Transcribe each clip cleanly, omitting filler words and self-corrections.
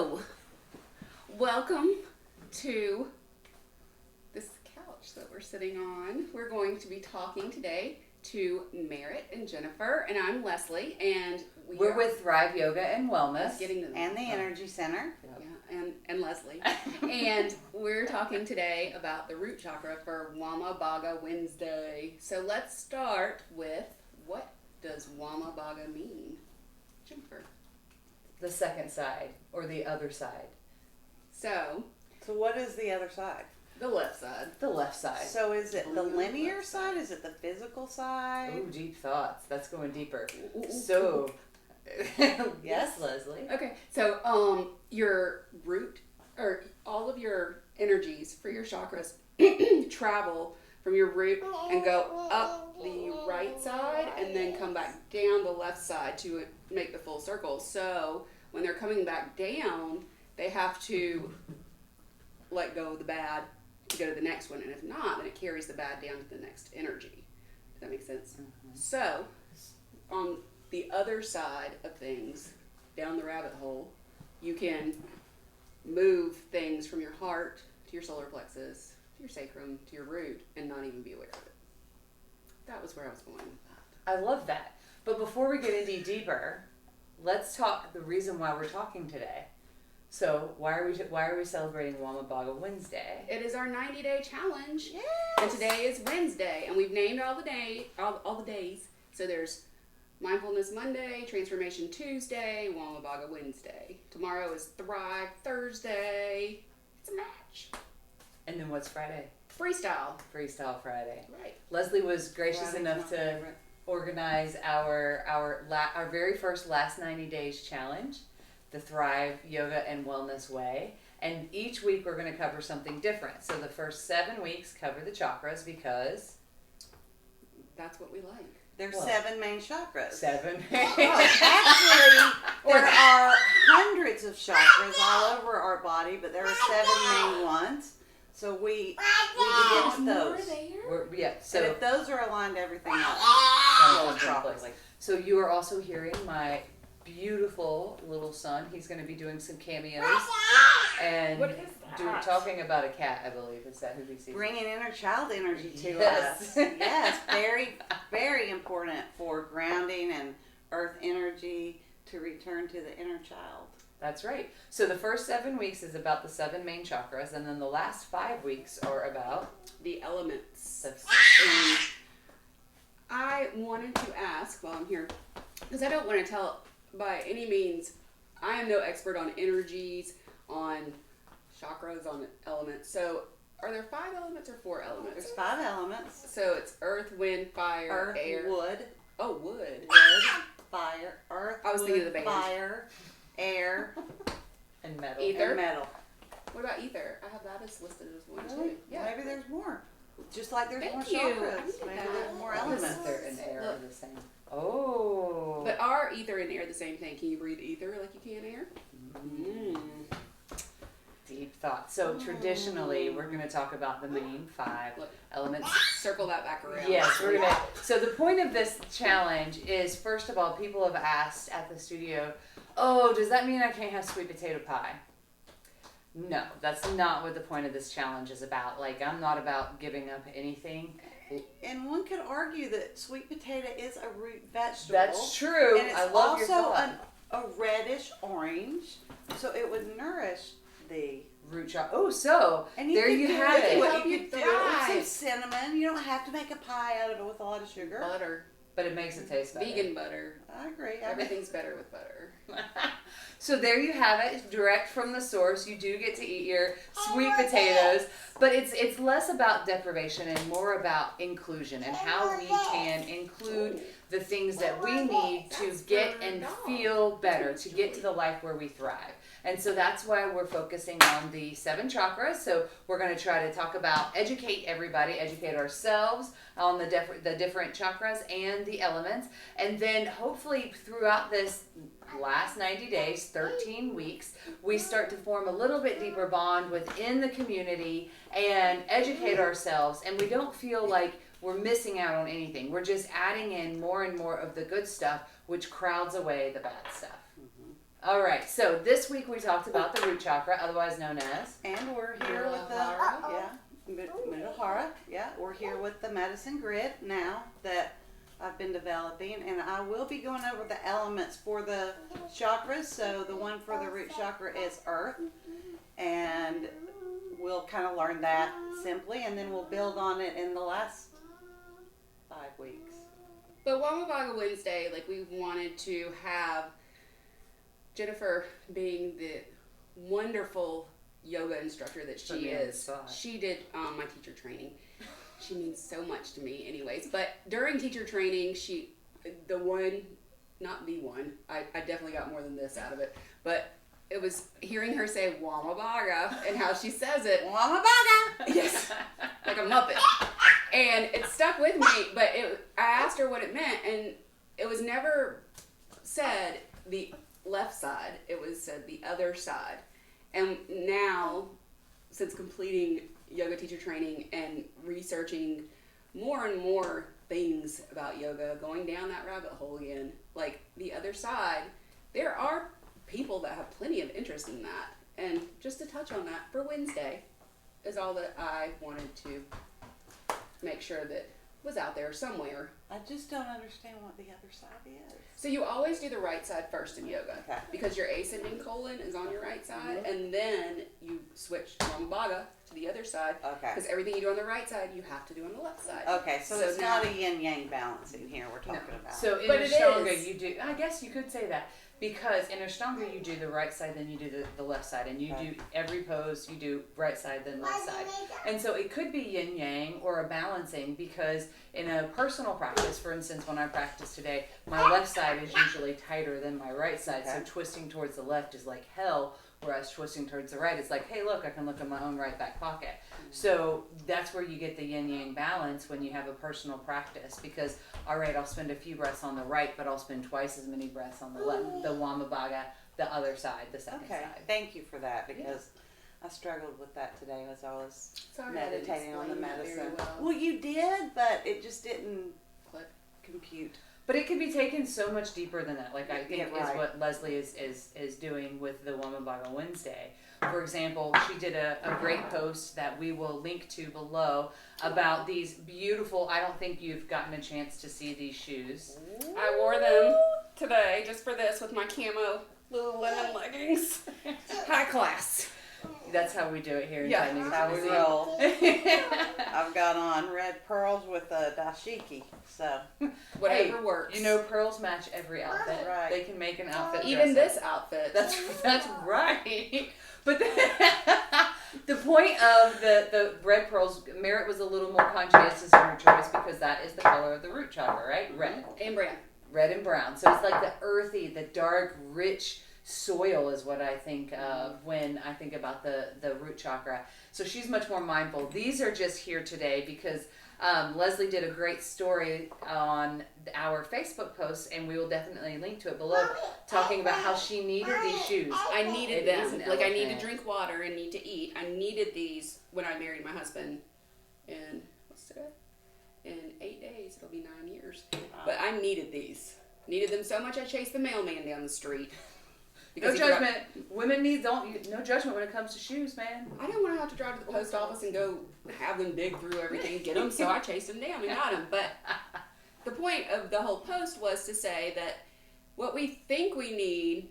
So, welcome to this couch that we're sitting on. We're going to be talking today to Merritt and Jennifer, and I'm Leslie, and we're with Thrive Yoga and Wellness. And the Energy Center. Yeah, and Leslie. And we're talking today about the Root Chakra for Wama Baga Wednesday. So let's start with, what does Wama Baga mean? Jennifer. The second side, or the other side. So what is the other side? the left side. The left side. So is it the linear side? Is it the physical side? Ooh, deep thoughts. That's going deeper. Ooh. So, yes, Leslie. Okay, so your root, or all of your energies for your chakras travel from your root and go up the right side and then come back down the left side to make the full circle. So when they're coming back down, they have to let go of the bad to go to the next one, and if not, then it carries the bad down to the next energy. Does that make sense? Mm-hmm. So on the other side of things, down the rabbit hole, you can move things from your heart to your solar plexus, to your sacrum, to your root, and not even be aware of it. That was where I was going with that. I love that. But before we get any deeper, let's talk the reason why we're talking today. So why are we celebrating Wama Baga Wednesday? It is our 90-day challenge. Yes. And today is Wednesday, and we've named all the days. So there's Mindfulness Monday, Transformation Tuesday, Wama Baga Wednesday. Tomorrow is Thrive Thursday. It's a match. And then what's Friday? Freestyle. Freestyle Friday. Right. Leslie was gracious Friday's enough my to favorite. organize our very first last 90 days challenge, the Thrive Yoga and Wellness Way. And each week we're going to cover something different. So the first 7 weeks cover the chakras because That's what we like. There's What? 7 main chakras. 7. Actually, there are hundreds of chakras all over our body, but there are 7 main ones. So we begin with those. So And if those are aligned, everything else Sounds goes good. properly. So you are also hearing my beautiful little son. He's going to be doing some cameos and What is that? talking about a cat, I believe. Is that who he sees? Bringing inner child energy to Yes. us. Yes, very, very important for grounding and earth energy to return to the inner child. That's right. So the first 7 weeks is about the 7 main chakras, and then the last 5 weeks are about The elements. the And I wanted to ask while I'm here, because I don't want to tell by any means, I am no expert on energies, on chakras, on elements. So are there 5 elements or 4 elements? There's 5 elements. So it's earth, wind, fire, Earth, air. wood, Oh, wood. fire, earth, I was wood, thinking of the band. fire, air, and metal. Ether. and metal. What about ether? I have that as listed as one Really? too. Yeah. Maybe there's more. Just like there's Thank more you. I chakras. needed Maybe that. there's more Yes. elements. Ether and air Look. are the same. Oh. But are ether and air the same thing? Can you breathe ether like you can air? Mm. Deep thought. So traditionally, we're going to talk about the main 5 Look. elements. Circle that back around. Yes, we're gonna. So the point of this challenge is, first of all, people have asked at the studio, "Oh, does that mean I can't have sweet potato pie?" No, that's not what the point of this challenge is about. Like, I'm not about giving up anything. And one could argue that sweet potato is a root vegetable. That's true. And it's I love your also thought. a reddish orange, so it would nourish the. Root chakra. Oh, so And there could you do have it. it. What Help you you could do thrive. with some cinnamon. You don't have to make a pie out of it with a lot of sugar. Butter. But it makes it taste better. Vegan butter. I agree. Everything's better with butter. So there you have it, direct from the source. You do get to eat your sweet potatoes, but it's less about deprivation and more about inclusion and how we can include the things that we need to get and feel better, to get to the life where we thrive. And so that's why we're focusing on the 7 chakras. So we're going to try to talk about, educate everybody, educate ourselves on the different chakras and the elements. And then hopefully throughout this last 90 days, 13 weeks, we start to form a little bit deeper bond within the community and educate ourselves. And we don't feel like we're missing out on anything. We're just adding in more and more of the good stuff, which crowds away the bad stuff. All right. So this week we talked about the root chakra, otherwise known as. And we're here with the Mudahara. Yeah, we're here with the medicine grid now that I've been developing, and I will be going over the elements for the chakras. So the one for the root chakra is earth, and we'll kind of learn that simply, and then we'll build on it in the last 5 weeks. But Wamabaga Wednesday, like we wanted to have Jennifer being the wonderful yoga instructor that she is. She did my teacher training. She means so much to me anyways. But during teacher training, I definitely got more than this out of it. But it was hearing her say Wamabaga and how she says it. Wamabaga! Yes, like a Muppet. And it stuck with me, but I asked her what it meant, and it was never said the left side. It was said the other side. And now, since completing yoga teacher training and researching more and more things about yoga, going down that rabbit hole again, like the other side, there are people that have plenty of interest in that. And just to touch on that for Wednesday is all that I wanted to make sure that was out there somewhere. I just don't understand what the other side is. So you always do the right side first in yoga. Okay. Because your ascending colon is on your right side, and then you switch Wamabaga to the other side. Okay. Because everything you do on the right side, you have to do on the left side. Okay, so it's not a yin-yang balancing here we're talking about. So in But it Ashtanga, is. you do, I guess you could say that, because in Ashtanga you do the right side, then you do the left side, and you do every pose, you do right side, then left side. And so it could be yin-yang or a balancing, because in a personal practice, for instance, when I practice today, my left side is usually tighter than my right side, so twisting towards the left is like hell, whereas twisting towards the right is like, hey, look, I can look in my own right back pocket. So that's where you get the yin-yang balance when you have a personal practice, because, all right, I'll spend a few breaths on the right, but I'll spend twice as many breaths on the left, the Wamabaga, the other side, the second side. Thank you for that, because I struggled with that today as I was meditating on the medicine. Well, you did, but it just didn't compute. But it can be taken so much deeper than that. Like I think is what Leslie is doing with the Wamabaga Wednesday. For example, she did a great post that we will link to below about these beautiful, I don't think you've gotten a chance to see these shoes. I wore them today just for this with my camo Lululemon leggings. High class. That's how we do it here in Yeah, Tiny how we Tennessee. roll. I've got on red pearls with a dashiki, so Whatever works. You know, pearls match every outfit. Right. They can make an outfit. Even dress this outfit. That's right. But the point of the red pearls, Merritt was a little more conscientious in her choice because that is the color of the root chakra, right? Red. And brown. Red and brown. So it's like the earthy, the dark, rich soil is what I think of when I think about the root chakra. So she's much more mindful. These are just here today because Leslie did a great story on our Facebook post, and we will definitely link to it below, talking about how she needed these shoes. I needed It is them. an Like I need to elephant. drink water and need to eat. I needed these when I married my husband in, what's today? In 8 days. It'll be 9 years. But I needed these. Needed them so much I chased the mailman down the street. No he judgment. Women need no judgment when it comes to shoes, man. I didn't want to have to drive to the post office and go have them dig through everything, get them, so I chased them down and got them. But the point of the whole post was to say that what we think we need,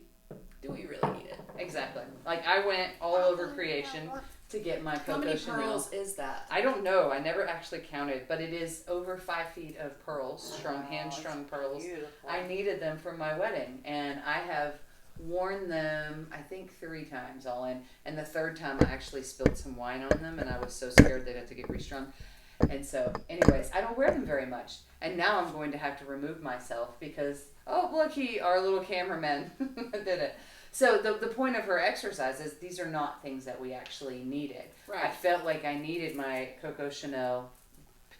do we really need it? Exactly. Like I went all over creation to get my Coco How many Chanel. pearls is that? I don't know. I never actually counted, but it is over 5 feet of pearls, hand-strung pearls. Beautiful. I needed them for my wedding, and I have worn them, I think 3 times all in, and the third time I actually spilled some wine on them, and I was so scared they'd have to get restrung. And so, anyways, I don't wear them very much, and now I'm going to have to remove myself because, oh, look, our little cameraman did it. So the point of her exercise is these are not things that we actually needed. Right. I felt like I needed my Coco Chanel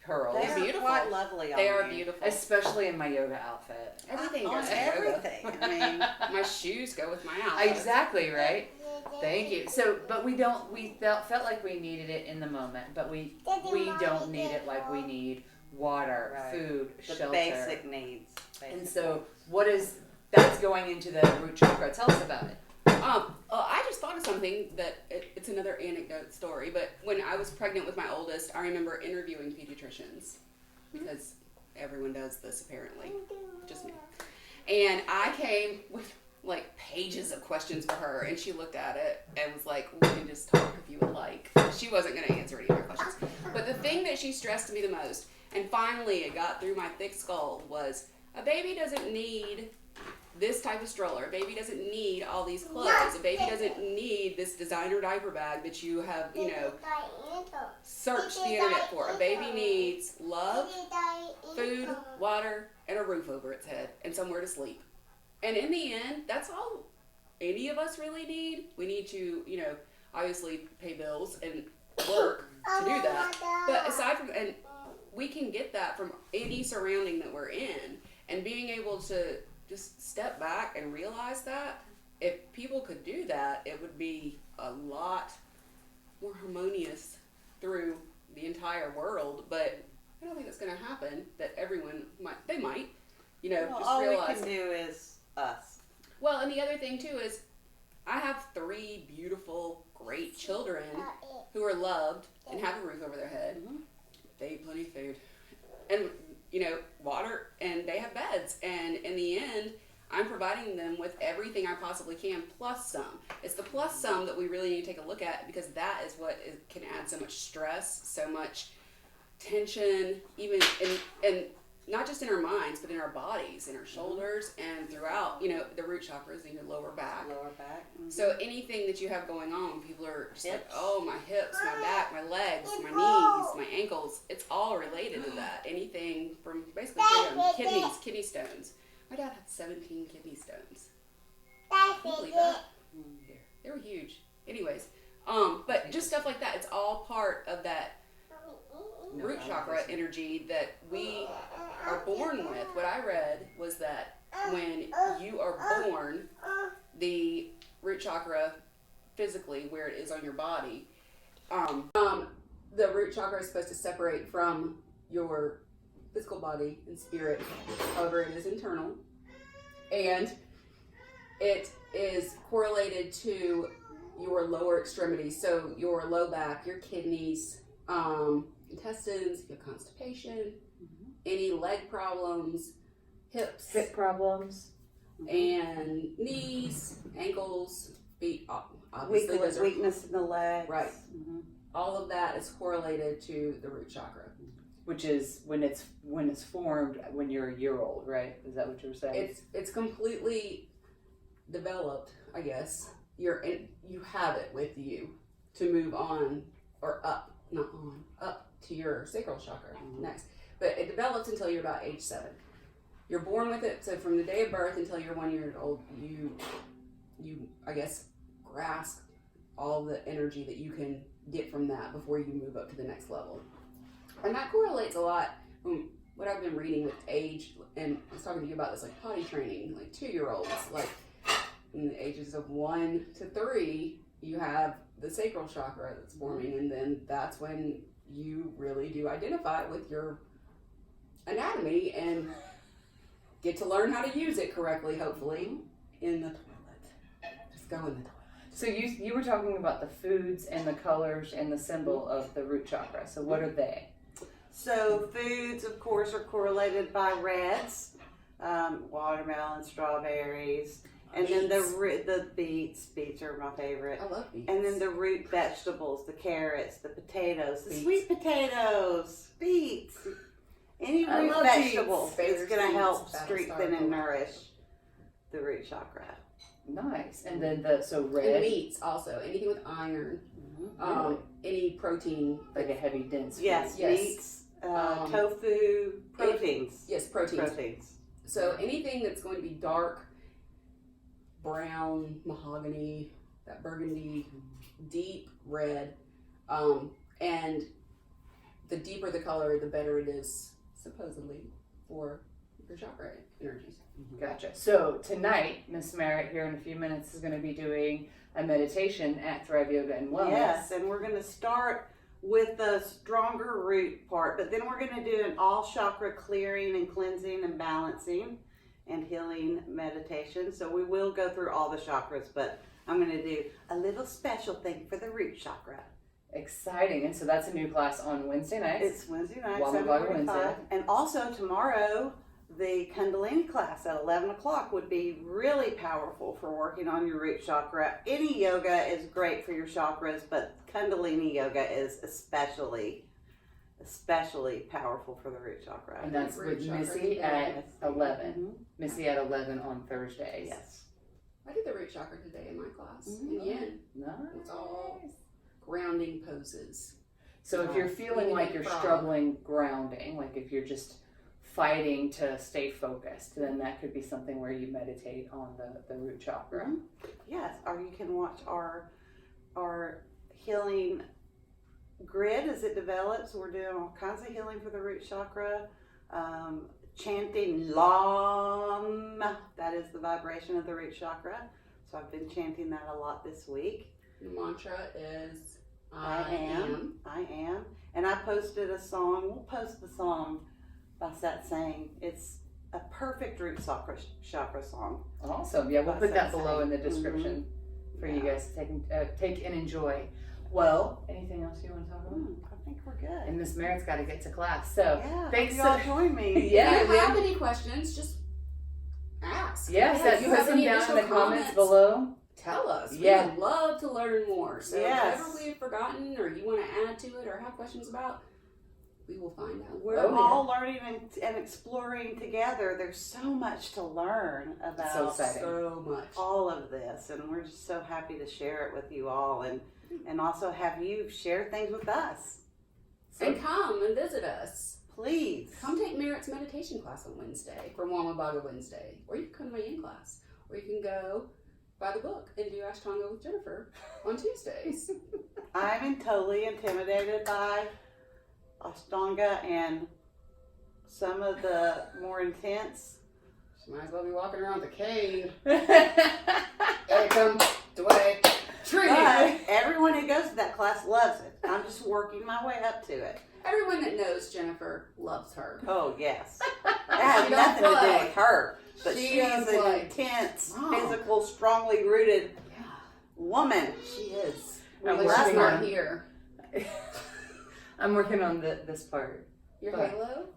pearls. They are beautiful. quite lovely on They are you. beautiful. Especially in my yoga outfit. Everything On goes with yoga. everything. I mean, My shoes go with my outfit. Exactly, right? Thank you. So, but we felt like we needed it in the moment, but we don't need it like we need water, Right. food, the shelter. basic needs. And so, what is that's going into the root chakra. Tell us about it. I just thought of something that it's another anecdote story, but when I was pregnant with my oldest, I remember interviewing pediatricians because everyone does this apparently, just me. And I came with like pages of questions for her, and she looked at it and was like, "We can just talk if you would like." She wasn't going to answer any of my questions. But the thing that she stressed to me the most, and finally it got through my thick skull, was a baby doesn't need this type of stroller. A baby doesn't need all these clothes. A baby doesn't need this designer diaper bag that you have, searched the internet for. A baby needs love, food, water, and a roof over its head, and somewhere to sleep. And in the end, that's all any of us really need. We need to, obviously pay bills and work to do that. But aside from, and we can get that from any surrounding that we're in, and being able to just step back and realize that if people could do that, it would be a lot more harmonious through the entire world. But I don't think that's going to happen. That everyone might, just all realize. we can do is us. Well, and the other thing too is, I have 3 beautiful, great children who are loved and have a roof over their head. Mm-hmm. They eat plenty of food, and water, and they have beds. And in the end, I'm providing them with everything I possibly can, plus some. It's the plus some that we really need to take a look at, because that is what can add so much stress, so much tension, even in not just in our minds, but in our bodies, in our shoulders, and throughout, the root chakras in your lower back. Mm-hmm. So anything that you have going on, people are just Hips. like, oh, my hips, my back, my legs, my knees, my ankles, it's all related to that. Anything from basically kidney stones. My dad had 17 kidney stones. Can you believe that? They were huge. Anyways, but just stuff like that, it's all part of that root chakra energy that we are born with. What I read was that when you are born, the root chakra physically, where it is on your body, the root chakra is supposed to separate from your physical body and spirit. However, it is internal, and it is correlated to your lower extremities, so your low back, your kidneys, intestines, your constipation, any leg problems, hips, Hip problems. and knees, ankles, feet. Obviously, those are, Weakness in the legs. Right. Mm-hmm. all of that is correlated to the root chakra. Which is when it's formed when you're a year old, right? Is that what you were saying? It's completely developed, I guess. You have it with you to move on or up, not on, up to your sacral chakra next. But it develops until you're about age 7. You're born with it, so from the day of birth until you're 1 year old, you I guess grasp all the energy that you can get from that before you move up to the next level. And that correlates a lot from what I've been reading with age, and I was talking to you about this, like potty training, like 2-year-olds, like in the ages of 1 to 3, you have the sacral chakra that's forming, and then that's when you really do identify with your anatomy and get to learn how to use it correctly, hopefully, in the toilet. Just go in the toilet. So you were talking about the foods and the colors and the symbol of the root chakra. So what are they? So foods, of course, are correlated by reds, watermelon, strawberries, and then the beets. Beets are my favorite. I love beets. And then the root vegetables, the carrots, the potatoes, the Beets. sweet potatoes, beets. Any I root love vegetable beets. is going to help Battlestar strengthen and Galactica. nourish the root chakra. Nice. And then And red, meats also. Anything with iron. Any protein. like a heavy dense. Yes, food. Yes. meats, Um, tofu, proteins. Yes, proteins. Proteins. So anything that's going to be dark, brown, mahogany, that burgundy, deep red, and the deeper the color, the better it is, supposedly, for your chakra energies. Gotcha. So tonight, Miss Merritt here in a few minutes is going to be doing a meditation at Thrive Yoga and Wellness. Yes, and we're going to start with the stronger root part, but then we're going to do an all chakra clearing and cleansing and balancing. and healing meditation. So we will go through all the chakras, but I'm going to do a little special thing for the root chakra. Exciting. And so that's a new class on Wednesday nights. It's Wednesday night, Walla Walla 7:45. Wednesday. And also tomorrow, the Kundalini class at 11 o'clock would be really powerful for working on your root chakra. Any yoga is great for your chakras, but Kundalini yoga is especially powerful for the root chakra. And that's Root with chakra Missy today. at 11. Mhm. Missy at 11 on Thursdays. Yes. I did the root chakra today in my class. Mhm. And yin. Nice. It's all grounding poses. So if you're feeling like you're struggling grounding, like if you're just fighting to stay focused, then that could be something where you meditate on the root chakra. Yes, or you can watch our healing grid as it develops. We're doing all kinds of healing for the root chakra. Chanting Lam, that is the vibration of the root chakra. So I've been chanting that a lot this week. The mantra is I am. And I posted a song. We'll post the song by Sat saying it's a perfect root chakra song. Awesome. Yeah, we'll put that below in the description for you guys to take and enjoy. Well, anything else you want to talk about? I think we're good. And Miss Merritt's got to get to class. So Yeah, thanks you all join me. Yeah, If you have any questions, just ask. Yes, If you put have them any down in additional the comments below. Tell us. Yeah. We would love to learn more. So Yes. whatever we've forgotten or you want to add to it or have questions about, we will find out. We're all learning and exploring together. There's so much to learn about So exciting. So much. all of this, and we're just so happy to share it with you all, and also have you share things with us. And come and visit us. Please. Come take Merritt's meditation class on Wednesday for Wamabaga Wednesday. Or you can come to my yin class. Or you can go buy the book and do Ashtanga with Jennifer on Tuesdays. I'm totally intimidated by Ashtanga and some of the more intense. She might as well be walking around with a cane. That's Hey, come away. Tree. But everyone who goes to that class loves it. I'm just working my way up to it. Everyone that knows Jennifer loves her. Oh, yes. That has She nothing don't to do play. with her. But She she's don't an play. intense, Oh. physical, strongly rooted Yeah, woman. she is. I'm Well, she's working not on- here. I'm working on this part. Your But- halo?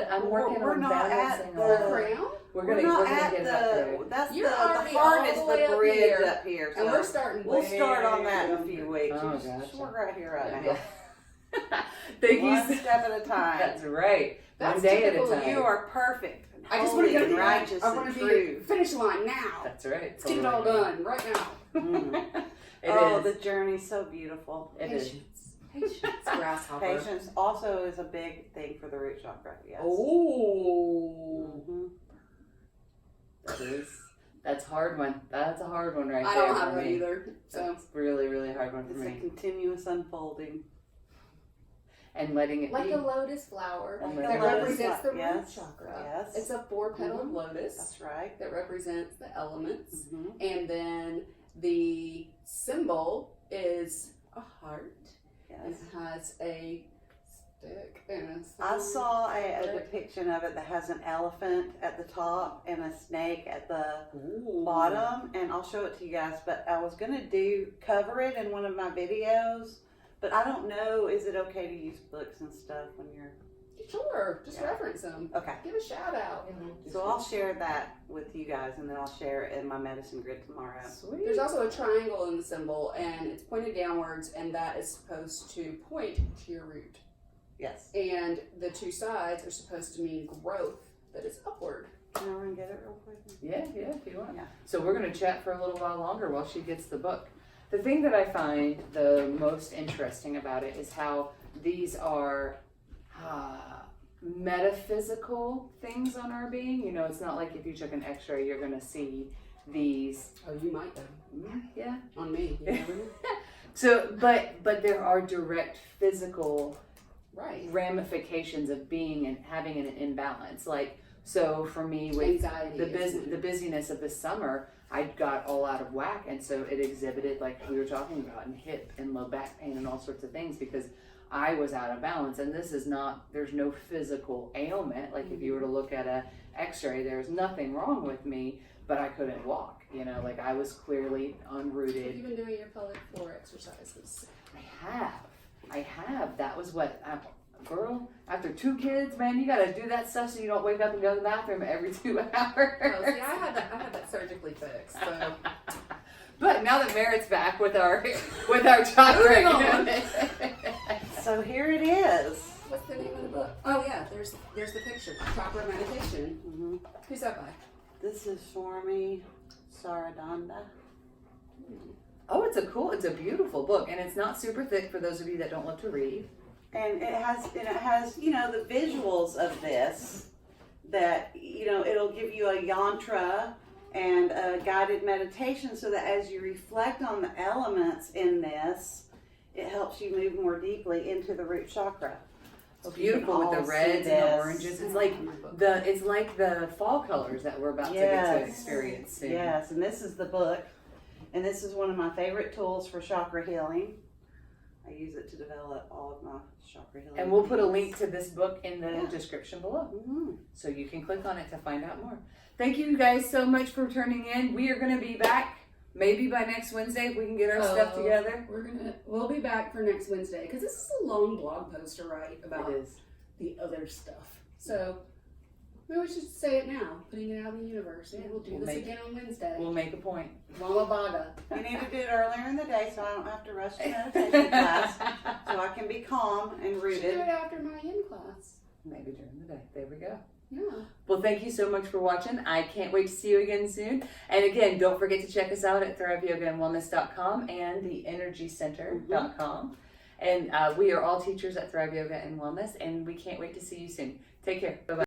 I'm working We're on not balancing at The the- all. crown? We're not gonna at get it up there. That's You're the already heart all is the way the up bridge here. up here. And So we're starting we'll start on that in a way few weeks. Oh, Just gotcha. we're right here right now. Yeah. Thank you. One step at a time. That's right. That's One day at a typical. time. You are perfect. I just want to holy get to and the righteous I want and to be true. finish line now. That's right. Let's get it all done right now. Mm. It Oh, is. the journey's so beautiful. It is. Patience, grasshopper. Patience also is a big thing for the root chakra. Yes. Oh. Mhm. That is. That's a hard one. That's a hard one right I there don't for have one me. either. So That's really, really hard one for It's a me. continuous unfolding. And letting it like be. a lotus flower Like that a lotus represents the yes, root chakra. yes. It's a 4-petaled Mhm. lotus That's right. that represents the elements. Mhm. And then the symbol is a heart. And Yes. it has a stick and a I sword. saw a depiction of it that has an elephant at the top and a snake at the Ooh. bottom, and I'll show it to you guys. But I was gonna cover it in one of my videos, but I don't know. Is it okay to use books and stuff when you're Sure, just Yeah. reference them. okay? Give a shout out. So I'll share that with you guys, and then I'll share it in my medicine grid tomorrow. Sweet. There's also a triangle in the symbol, and it's pointed downwards, and that is supposed to point to your root. Yes. And the two sides are supposed to mean growth that is upward. Can everyone get it real quick? Yeah, if you want. Yeah. So we're going to chat for a little while longer while she gets the book. The thing that I find the most interesting about it is how these are metaphysical things on our being. You know, it's not like if you took an x-ray, you're going to see these. Oh, you might though. Yeah. On me. You never know. So, but there are direct physical Right. ramifications of being and having an imbalance. Like, so for me with Anxiety. the busyness of the summer, I got all out of whack, and so it exhibited, like we were talking about, in hip and low back pain and all sorts of things because I was out of balance. And this is not, there's no physical ailment. Like if you were to look at x-ray. There was nothing wrong with me, but I couldn't walk. Like I was clearly unrooted. Have you been doing your pelvic floor exercises? I have. That was what, girl, after 2 kids, man, you gotta do that stuff so you don't wake up and go to the bathroom every 2 hours. Oh, see, I had that surgically fixed. So. But now that Merritt's back with our chakra. So here it is. What's the name of the book? Oh yeah, there's the picture. Chakra meditation. Mm-hmm. Who's that by? This is Swami Saradanda. Oh, it's a beautiful book, and it's not super thick for those of you that don't love to read. And it has the visuals of this that it'll give you a yantra and a guided meditation, so that as you reflect on the elements in this, it helps you move more deeply into the root chakra. It's beautiful with the reds and the oranges. It's like the fall colors that we're about to get to experience soon. Yes, and this is the book, and this is one of my favorite tools for chakra healing. I use it to develop all of my chakra healing. And we'll put a link to this book in the description below. Mm-hmm. So you can click on it to find out more. Thank you guys so much for turning in. We are going to be back maybe by next Wednesday if we can get our stuff together. We'll be back for next Wednesday because this is a long blog post to write about the other stuff. So maybe we should say it now, putting it out in the universe. Yeah, we'll do this again on Wednesday. We'll make a point. Mama Baga. You need to do it earlier in the day so I don't have to rush to meditation class, so I can be calm and rooted. Should do it after my yin class. Maybe during the day. There we go. Yeah. Well, thank you so much for watching. I can't wait to see you again soon. And again, don't forget to check us out at thriveyogaandwellness.com and theenergycenter.com. And we are all teachers at Thrive Yoga and Wellness, and we can't wait to see you soon. Take care. Bye-bye.